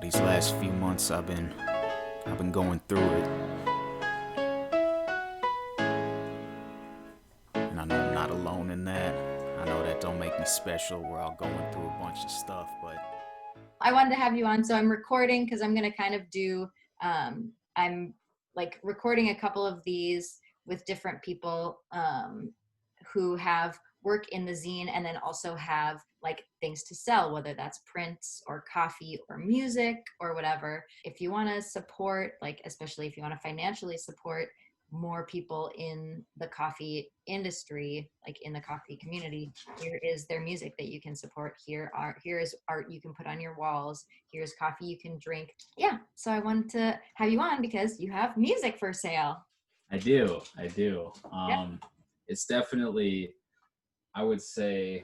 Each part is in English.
These last few months I've been going through it, and I know I'm not alone in that. I know that don't make me special. We're all going through a bunch of stuff, but I wanted to have you on, so I'm recording because I'm going to kind of do, I'm like recording a couple of these with different people who have work in the zine and then also have like things to sell, whether that's prints or coffee or music or whatever. If you want to support, like especially if you want to financially support more people in the coffee industry, like in the coffee community, here is their music that you can support. Here is art you can put on your walls. Here's coffee you can drink. Yeah, so I wanted to have you on because you have music for sale. I do. Yeah. It's definitely, I would say,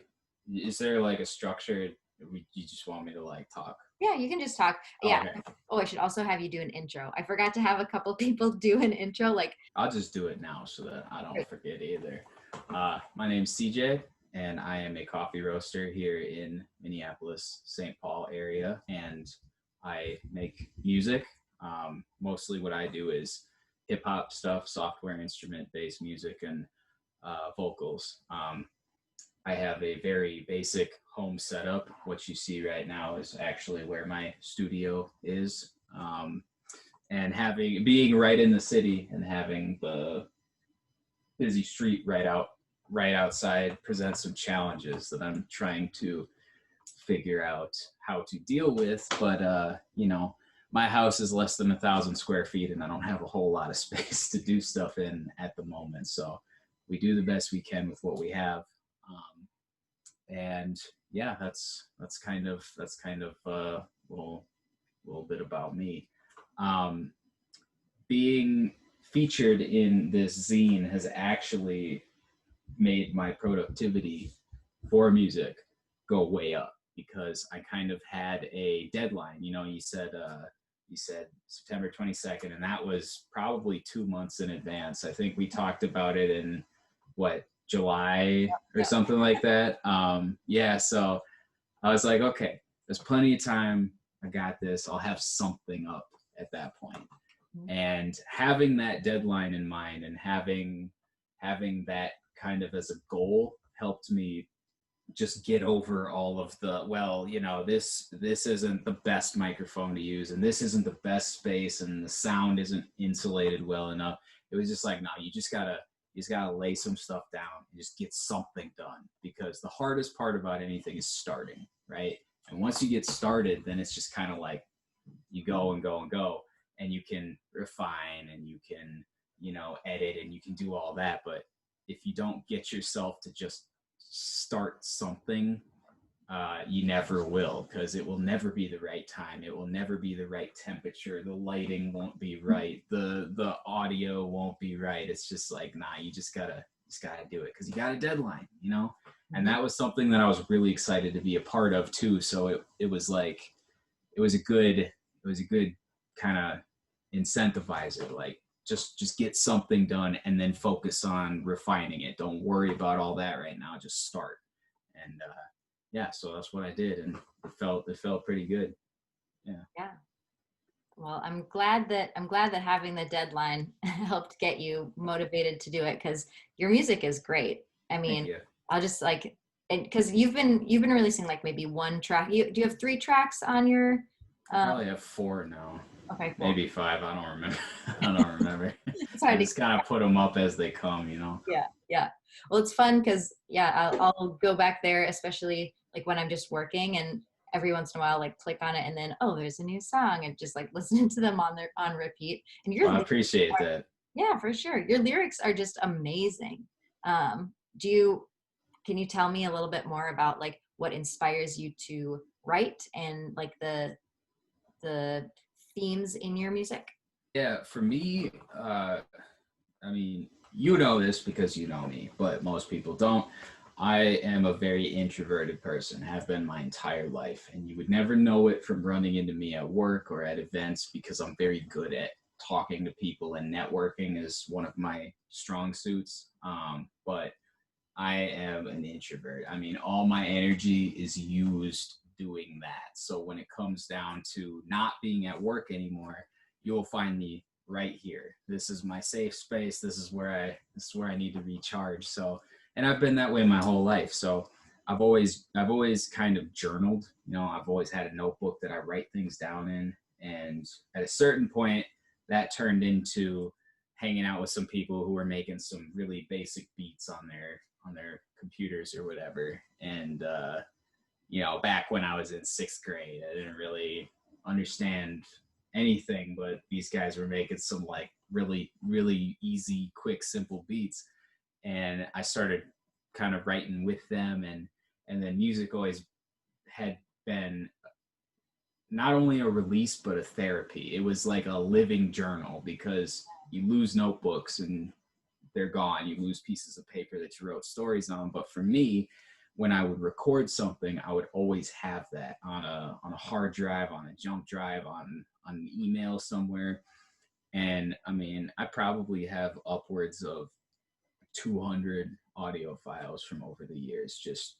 is there like a structure? You just want me to like talk? Yeah, you can just talk. Yeah. Okay. Oh, I should also have you do an intro. I forgot to have a couple people do an intro. Like, I'll just do it now so that I don't forget either. My name's CJ, and I am a coffee roaster here in Minneapolis, St. Paul area, and I make music. Mostly what I do is hip hop stuff, software instrument-based music, and vocals. I have a very basic home setup. What you see right now is actually where my studio is. And being right in the city and having the busy street right outside presents some challenges that I'm trying to figure out how to deal with. But my house is less than 1,000 square feet, and I don't have a whole lot of space to do stuff in at the moment. So we do the best we can with what we have. And yeah, that's kind of a little bit about me. Being featured in this zine has actually made my productivity for music go way up, because I kind of had a deadline. You said September 22nd, and that was probably 2 months in advance. I think we talked about it in July or something like that. So I was like, okay, there's plenty of time. I got this. I'll have something up at that point. And having that deadline in mind and having that kind of as a goal helped me just get over all of the, this isn't the best microphone to use, and this isn't the best space, and the sound isn't insulated well enough. It was just like, no, you just gotta lay some stuff down and just get something done, because the hardest part about anything is starting, right? And once you get started, then it's just kind of like you go and go and go, and you can refine and you can, edit and you can do all that. But if you don't get yourself to just start something, you never will, because it will never be the right time. It will never be the right temperature. The lighting won't be right. The audio won't be right. It's just like, nah, you just gotta do it because you got a deadline, And that was something that I was really excited to be a part of too. So it was a good kind of incentivizer, like just get something done and then focus on refining it. Don't worry about all that right now. Just start. And so that's what I did, and it felt pretty good. Yeah. Well, I'm glad that having the deadline helped get you motivated to do it, because your music is great. I mean, I'll just because you've been releasing like maybe one track. Do you have 3 tracks on your? I probably have 4 now. Okay, cool. Maybe 5. I don't remember. It's hard I just kind of put them up as they come, Yeah. Well, it's fun because I'll go back there, especially like when I'm just working, and every once in a while like click on it, and then there's a new song, and just like listening to them on repeat. And I appreciate that. Yeah, for sure. Your lyrics are just amazing. Can you tell me a little bit more about like what inspires you to write and like the themes in your music? Yeah, for me, I mean, this because you know me, but most people don't. I am a very introverted person, have been my entire life, and you would never know it from running into me at work or at events, because I'm very good at talking to people, and networking is one of my strong suits. But I am an introvert. I mean, all my energy is used doing that. So when it comes down to not being at work anymore, you'll find me right here. This is my safe space. This is where I need to recharge. So, and I've been that way my whole life. So I've always kind of journaled, you know, I've always had a notebook that I write things down in. And at a certain point that turned into hanging out with some people who were making some really basic beats on their computers or whatever. And, you know, back when I was in 6th grade, I didn't really understand anything, but these guys were making some like really, really easy, quick, simple beats. And I started kind of writing with them, and then music always had been not only a release, but a therapy. It was like a living journal, because you lose notebooks and they're gone. You lose pieces of paper that you wrote stories on. But for me, when I would record something, I would always have that on a hard drive, on a jump drive, on an email somewhere. And I mean, I probably have upwards of 200 audio files from over the years, just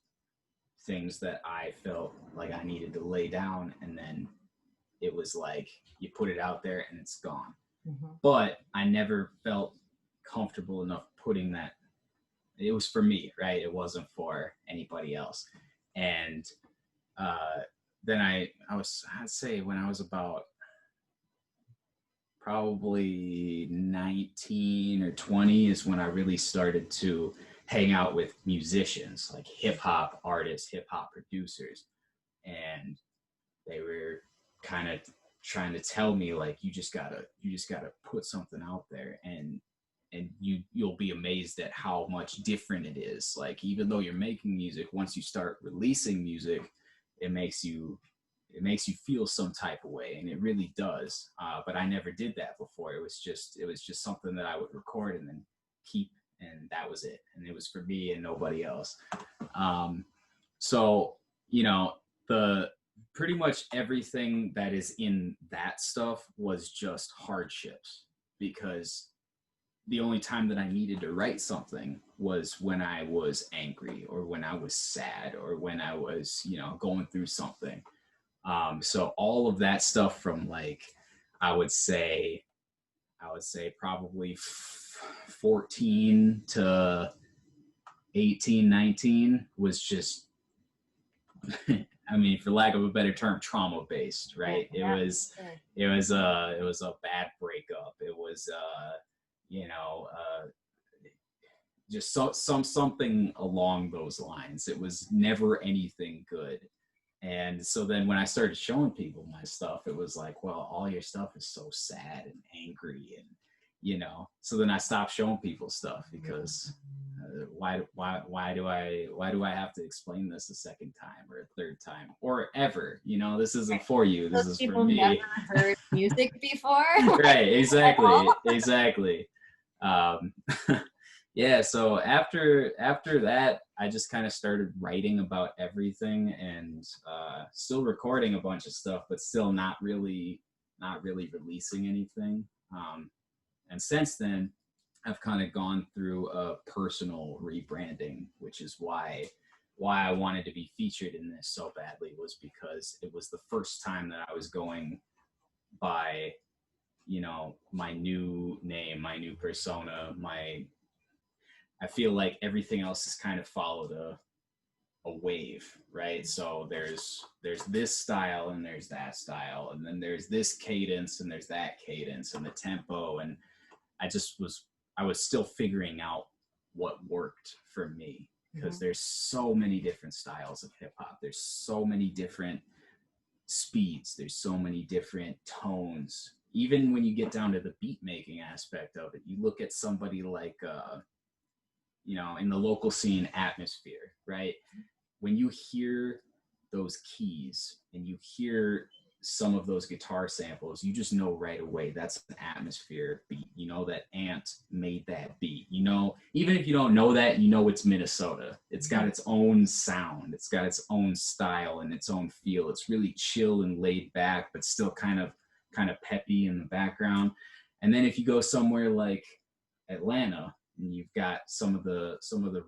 things that I felt like I needed to lay down, and then it was like you put it out there and it's gone. But I never felt comfortable enough putting that. It was for me, right? It wasn't for anybody else. And then I'd say when I was about probably 19 or 20 is when I really started to hang out with musicians, like hip hop artists, hip hop producers. And they were kind of trying to tell me, like, you just gotta put something out there, and you'll be amazed at how much different it is. Like, even though you're making music, once you start releasing music, it makes you feel some type of way, and it really does. But I never did that before. It was just something that I would record and then keep, and that was it. And it was for me and nobody else. So, you know, pretty much everything that is in that stuff was just hardships, because the only time that I needed to write something was when I was angry, or when I was sad, or when I was, you know, going through something. So all of that stuff from, like, I would say probably 14 to 18, 19 was just, I mean, for lack of a better term, trauma based, right? Yeah, It was a bad breakup. It was, you know, just something along those lines. It was never anything good. And so then when I started showing people my stuff, it was like, well, all your stuff is so sad and angry, and, you know, so then I stopped showing people stuff, because why do I have to explain this a second time or a third time or ever? You know, this isn't for you. This those is people for me. never heard music before. Right, exactly. Yeah, so after that, I just kind of started writing about everything, and still recording a bunch of stuff, but still not really releasing anything. And since then, I've kind of gone through a personal rebranding, which is why I wanted to be featured in this so badly, was because it was the first time that I was going by, you know, my new name, my new persona, I feel like everything else has kind of followed a wave, right? So there's this style, and there's that style, and then there's this cadence, and there's that cadence, and the tempo, and I was still figuring out what worked for me, because there's so many different styles of hip hop. There's so many different speeds. There's so many different tones. Even when you get down to the beat making aspect of it, you look at somebody like, you know, in the local scene, Atmosphere, right? When you hear those keys and you hear some of those guitar samples, you just know right away that's an Atmosphere beat. You know that Ant made that beat. You know, even if you don't know that, you know it's Minnesota. It's got its own sound. It's got its own style and its own feel. It's really chill and laid back, but still kind of peppy in the background. And then if you go somewhere like Atlanta, and you've got some of the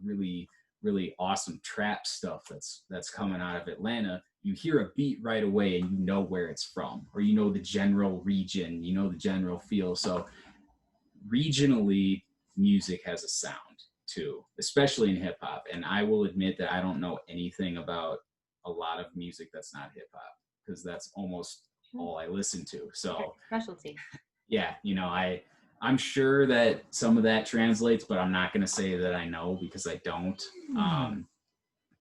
really, really awesome trap stuff that's coming out of Atlanta, you hear a beat right away and you know where it's from, or you know the general region, you know the general feel. So regionally, music has a sound too, especially in hip hop. And I will admit that I don't know anything about a lot of music that's not hip hop, because that's almost all I listen to. So Specialty. yeah, I'm sure that some of that translates, but I'm not going to say that I know, because I don't.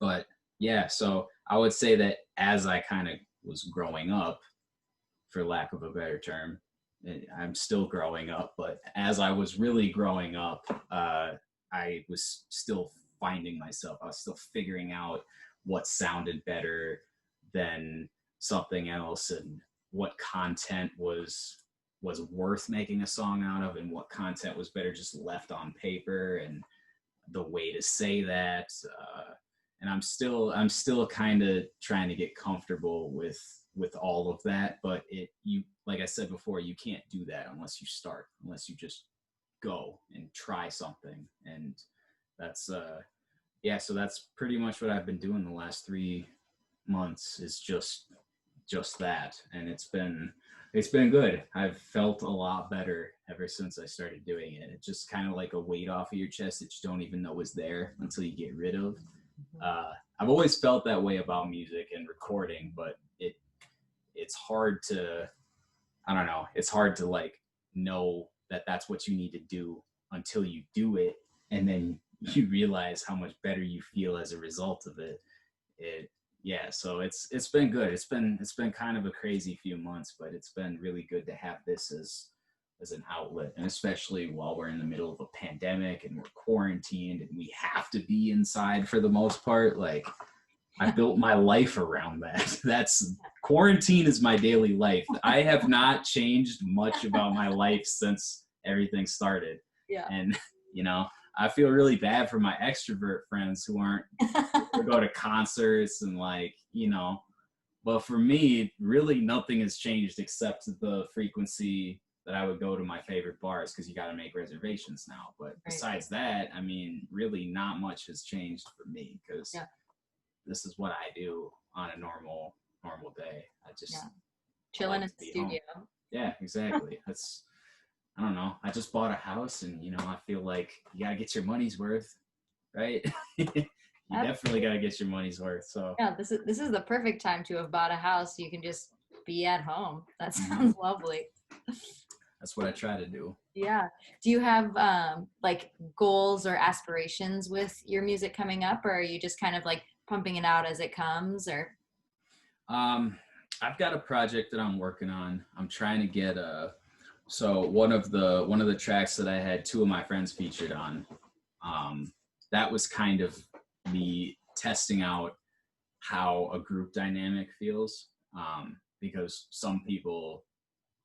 But yeah, so I would say that as I kind of was growing up, for lack of a better term, I'm still growing up, but as I was really growing up, I was still finding myself. I was still figuring out what sounded better than something else, and what content was worth making a song out of, and what content was better just left on paper, and the way to say that. And I'm still kind of trying to get comfortable with all of that, but you, like I said before, you can't do that unless you just go and try something. And that's so that's pretty much what I've been doing the last 3 months, is just that. And it's been good. I've felt a lot better ever since I started doing it. It's just kind of like a weight off of your chest that you don't even know is there until you get rid of. I've always felt that way about music and recording, but it's hard to, I don't know, it's hard to like know that that's what you need to do until you do it, and then you realize how much better you feel as a result of it. So it's been good. It's been kind of a crazy few months, but it's been really good to have this as an outlet, and especially while we're in the middle of a pandemic and we're quarantined and we have to be inside for the most part. Like, I built my life around that. That's quarantine is my daily life. I have not changed much about my life since everything started. Yeah. And I feel really bad for my extrovert friends who aren't who go to concerts and but for me, really nothing has changed except the frequency that I would go to my favorite bars, because you got to make reservations now. But besides that, I mean, really not much has changed for me, because this is what I do on a normal day. I just chilling in the studio. Home. Yeah, exactly. I don't know. I just bought a house, and I feel like you gotta get your money's worth, right? You definitely gotta get your money's worth. So yeah, this is the perfect time to have bought a house. You can just be at home. That sounds lovely. That's what I try to do. Yeah. Do you have like goals or aspirations with your music coming up, or are you just kind of like pumping it out as it comes? Or I've got a project that I'm working on. I'm trying to get so one of the tracks that I had 2 of my friends featured on, that was kind of me testing out how a group dynamic feels, because some people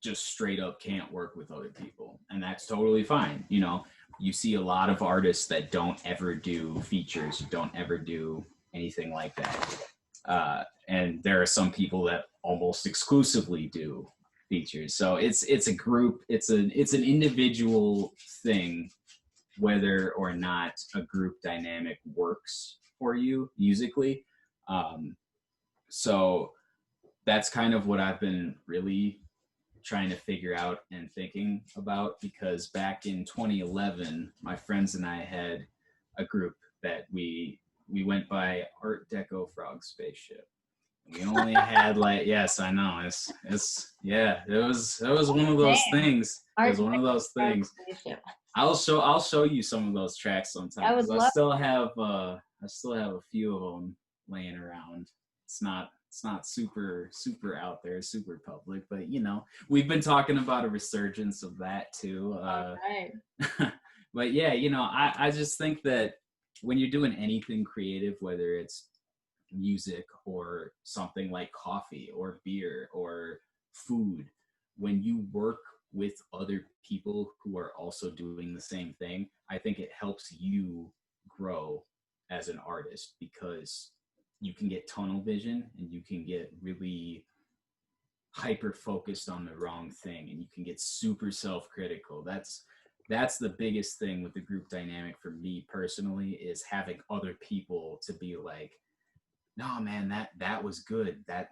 just straight up can't work with other people, and that's totally fine. You see a lot of artists that don't ever do features, don't ever do anything like that, and there are some people that almost exclusively do features. So it's a group, it's an individual thing, whether or not a group dynamic works for you musically. So that's kind of what I've been really trying to figure out and thinking about, because back in 2011, my friends and I had a group that we went by Art Deco Frog Spaceship. We only had yes, I know. It was one of those things. It was one of those things. I'll show you some of those tracks sometime. I still have a few of them laying around. It's not super out there, super public, but we've been talking about a resurgence of that too. Right. But yeah, I just think that when you're doing anything creative, whether it's music or something like coffee or beer or food, when you work with other people who are also doing the same thing, I think it helps you grow as an artist, because you can get tunnel vision and you can get really hyper focused on the wrong thing, and you can get super self-critical. That's the biggest thing with the group dynamic for me personally, is having other people to be like, no, man, that was good. That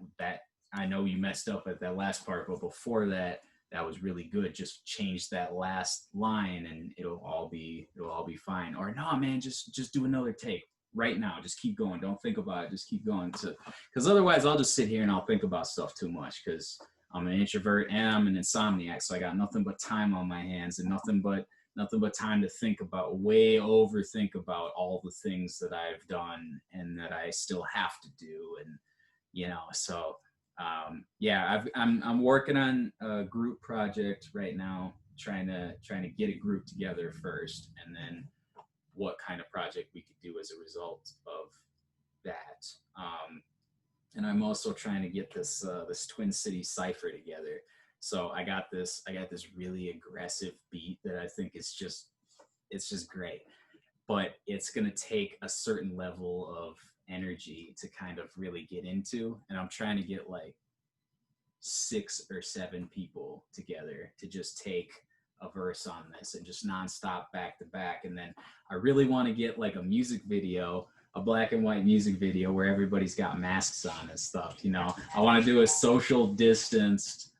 I know you messed up at that last part, but before that, that was really good. Just change that last line, and it'll all be fine. Or no, man, just do another take right now. Just keep going. Don't think about it. Just keep going. Because otherwise, I'll just sit here and I'll think about stuff too much. Because I'm an introvert and I'm an insomniac, so I got nothing but time on my hands and nothing but time to think about, overthink about all the things that I've done and that I still have to do. And, so, I'm working on a group project right now, trying to get a group together first, and then what kind of project we could do as a result of that. And I'm also trying to get this Twin Cities cipher together. So I got this really aggressive beat that I think it's just great, but it's going to take a certain level of energy to kind of really get into. And I'm trying to get like 6 or 7 people together to just take a verse on this and just nonstop back to back. And then I really want to get like a music video, a black and white music video where everybody's got masks on and stuff. I want to do a socially distanced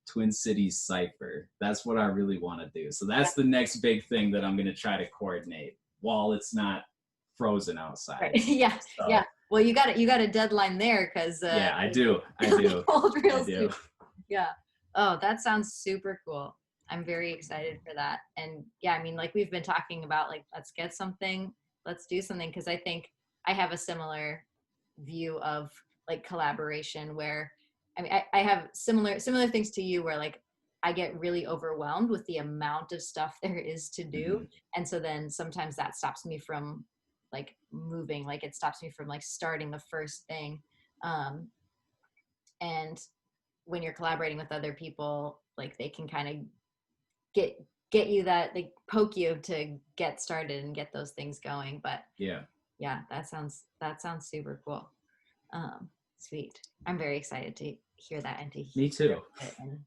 Twin Cities cipher. That's what I really want to do. So that's the next big thing that I'm going to try to coordinate while it's not frozen outside. Right. Yeah. So, yeah. Well, you got a deadline there because yeah, I do. Yeah. Oh, that sounds super cool. I'm very excited for that. And yeah, I mean, like we've been talking about, like, let's do something, because I think I have a similar view of like collaboration where, I mean, I have similar things to you where like I get really overwhelmed with the amount of stuff there is to do. Mm-hmm. And so then sometimes that stops me from like moving, like it stops me from like starting the first thing. And when you're collaborating with other people, like they can kind of get you that, they poke you to get started and get those things going. But yeah, that sounds super cool. Sweet. I'm very excited to hear that and to hear me too.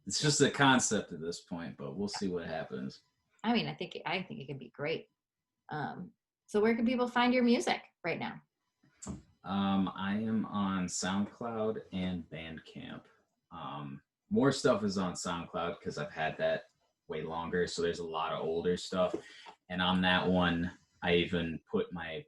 It's just a concept at this point, but we'll see what happens. I mean, I think it could be great. So where can people find your music right now? I am on SoundCloud and Bandcamp. More stuff is on SoundCloud because I've had that way longer, so there's a lot of older stuff. And on that one, I even put my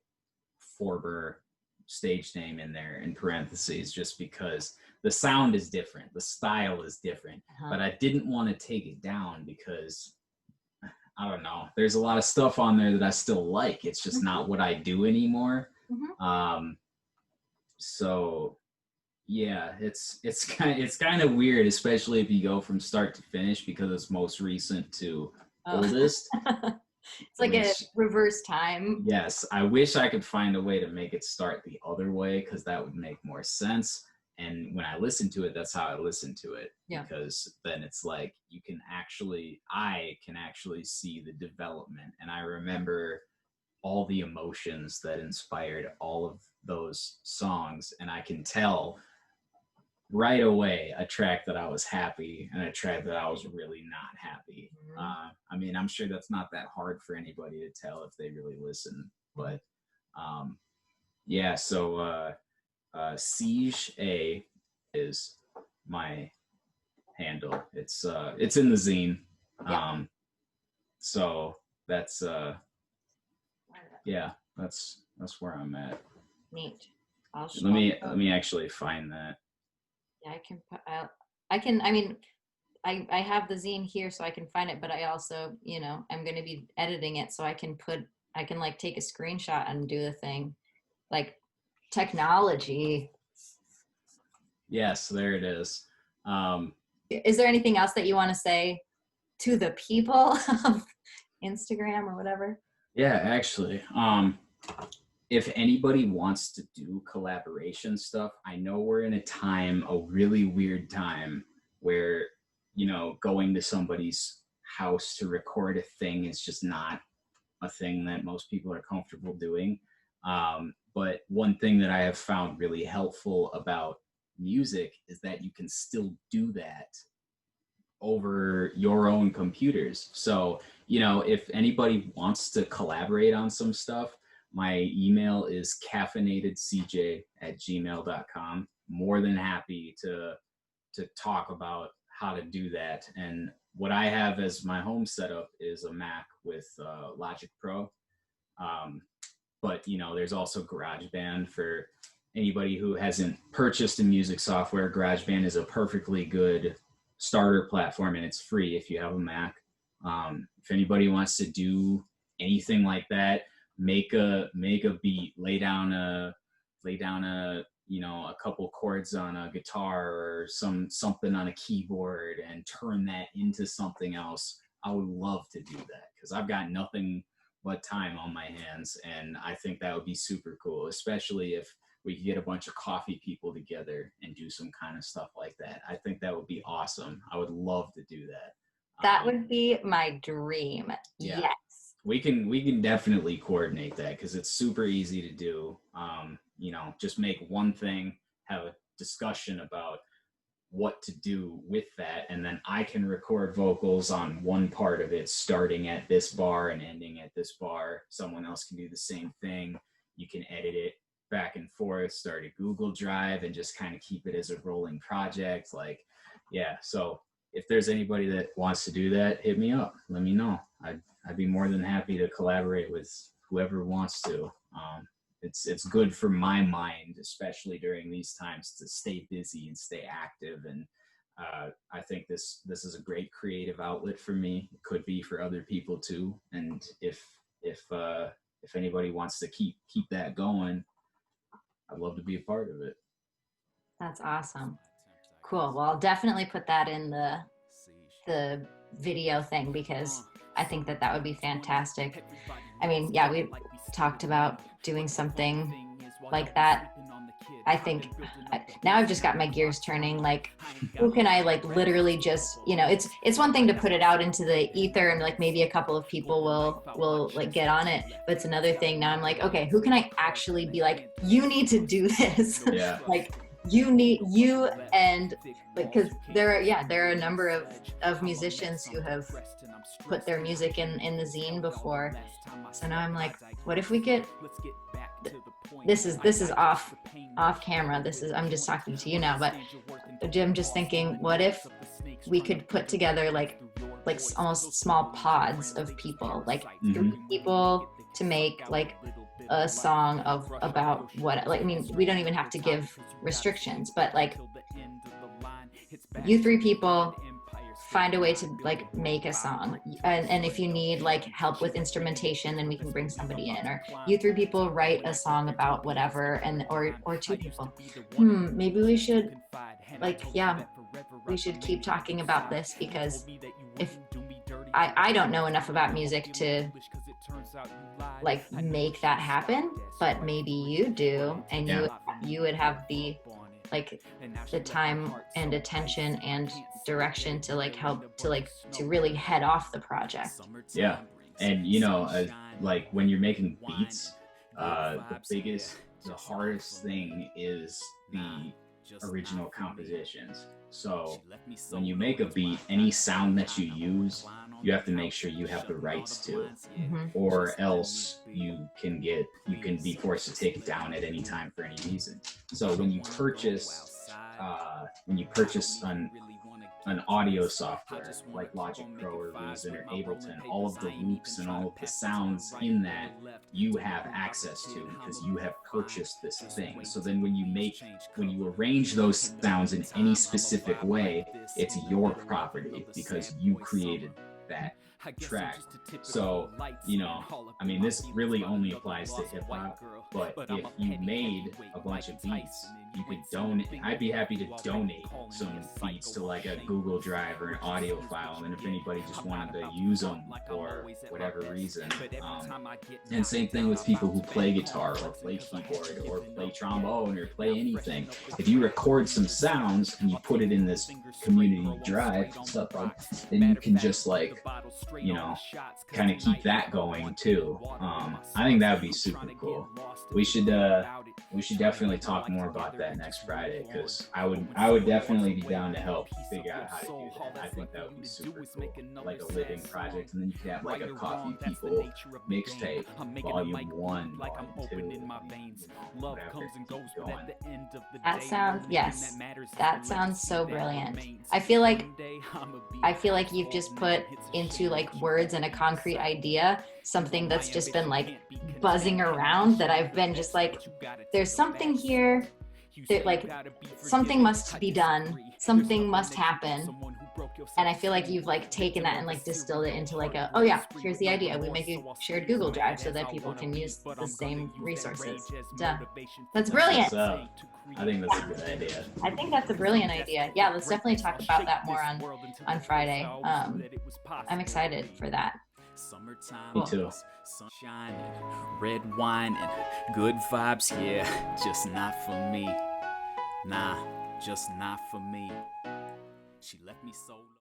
former stage name in there in parentheses just because the sound is different, the style is different. But I didn't want to take it down because I don't know, there's a lot of stuff on there that I still like. It's just not what I do anymore. So yeah, it's kind of weird, especially if you go from start to finish because it's most recent to oldest. It's like a reverse time. Yes, I wish I could find a way to make it start the other way because that would make more sense. And when I listen to it, that's how I listen to it. Yeah. Because then it's like I can actually see the development. And I remember all the emotions that inspired all of those songs. And I can tell right away a track that I was happy and a track that I was really not happy. I mean, I'm sure that's not that hard for anybody to tell if they really listen. But yeah, so SiegeA is my handle. It's in the zine. So that's yeah, that's where I'm at. Neat. Let me actually find that. Yeah, I mean, I have the zine here so I can find it, but I also, I'm going to be editing it so I can like take a screenshot and do the thing. Like technology. Yes, there it is. Is there anything else that you want to say to the people of Instagram or whatever? Yeah, actually, if anybody wants to do collaboration stuff, I know we're in a really weird time where, going to somebody's house to record a thing is just not a thing that most people are comfortable doing. But one thing that I have found really helpful about music is that you can still do that over your own computers. So, if anybody wants to collaborate on some stuff, My email is caffeinatedcj@gmail.com. More than happy to talk about how to do that. And what I have as my home setup is a Mac with Logic Pro. But there's also GarageBand for anybody who hasn't purchased a music software. GarageBand is a perfectly good starter platform, and it's free if you have a Mac. If anybody wants to do anything like that, make a beat, lay down a a couple chords on a guitar or something on a keyboard and turn that into something else. I would love to do that because I've got nothing but time on my hands, and I think that would be super cool, especially if we could get a bunch of coffee people together and do some kind of stuff like that. I think that would be awesome. I would love to do that. That would be my dream. Yeah. Yes. We can definitely coordinate that because it's super easy to do. Just make one thing, have a discussion about what to do with that, and then I can record vocals on one part of it, starting at this bar and ending at this bar. Someone else can do the same thing. You can edit it back and forth, start a Google Drive, and just kind of keep it as a rolling project. So if there's anybody that wants to do that, hit me up. Let me know. I'd be more than happy to collaborate with whoever wants to. It's good for my mind, especially during these times, to stay busy and stay active. And I think this is a great creative outlet for me. It could be for other people too. And if anybody wants to keep that going, I'd love to be a part of it. That's awesome. Cool. Well, I'll definitely put that in the video thing because I think that would be fantastic. I mean, yeah, we talked about doing something like that. I think now I've just got my gears turning. Like, who can I literally just, it's one thing to put it out into the ether and maybe a couple of people will get on it. But it's another thing now I'm like, okay, who can I actually be like, you need to do this? Yeah. Because there are a number of musicians who have put their music in the zine before. So now I'm like, what if we get, this is off camera. I'm just talking to you now, but I'm just thinking, what if we could put together like almost small pods of people, 3 people to make a song about what, we don't even have to give restrictions, but you 3 people find a way to make a song, and if you need help with instrumentation, then we can bring somebody in, or you 3 people write a song about whatever, and or 2 people. Maybe we should we should keep talking about this, because if I don't know enough about music to make that happen, but maybe you do, and you would have the time and attention and direction to help to really head off the project. Yeah. And when you're making beats, the hardest thing is the original compositions. So when you make a beat, any sound that you use, you have to make sure you have the rights to, or else you can be forced to take it down at any time for any reason. So when you purchase an audio software like Logic Pro or Reason or Ableton, all of the loops and all of the sounds in that you have access to because you have purchased this thing. So then when you arrange those sounds in any specific way, it's your property because you created that track. So this really only applies to hip hop, but if you made a bunch of beats, you could donate. I'd be happy to donate some beats to a Google Drive or an audio file, and if anybody just wanted to use them for whatever reason. And same thing with people who play guitar or play keyboard or play trombone or play anything. If you record some sounds and you put it in this community drive stuff, then you can just kind of keep that going too. I think that would be super cool. We should definitely talk more about that next Friday, because I would definitely be down to help figure out how to do that. I think that would be super cool, like a living project, and then you could have like a Coffee People mixtape, volume 1, volume 2, whatever. Keep going. That sounds, yes, that sounds so brilliant. I feel like you've just put into like words and a concrete idea something that's just been like buzzing around, that I've been just like, there's something here that like something must be done, something must happen. And I feel like you've like taken that and like distilled it into like a, oh yeah, here's the idea. We make a shared Google Drive so that people can use the same resources. Duh. That's brilliant. I think that's a good idea. I think that's a brilliant idea. Yeah, let's definitely talk about that more on Friday. I'm excited for that. Me too. Sun shining, red wine and good vibes, yeah, just not for me. Nah, just not for me. She left me so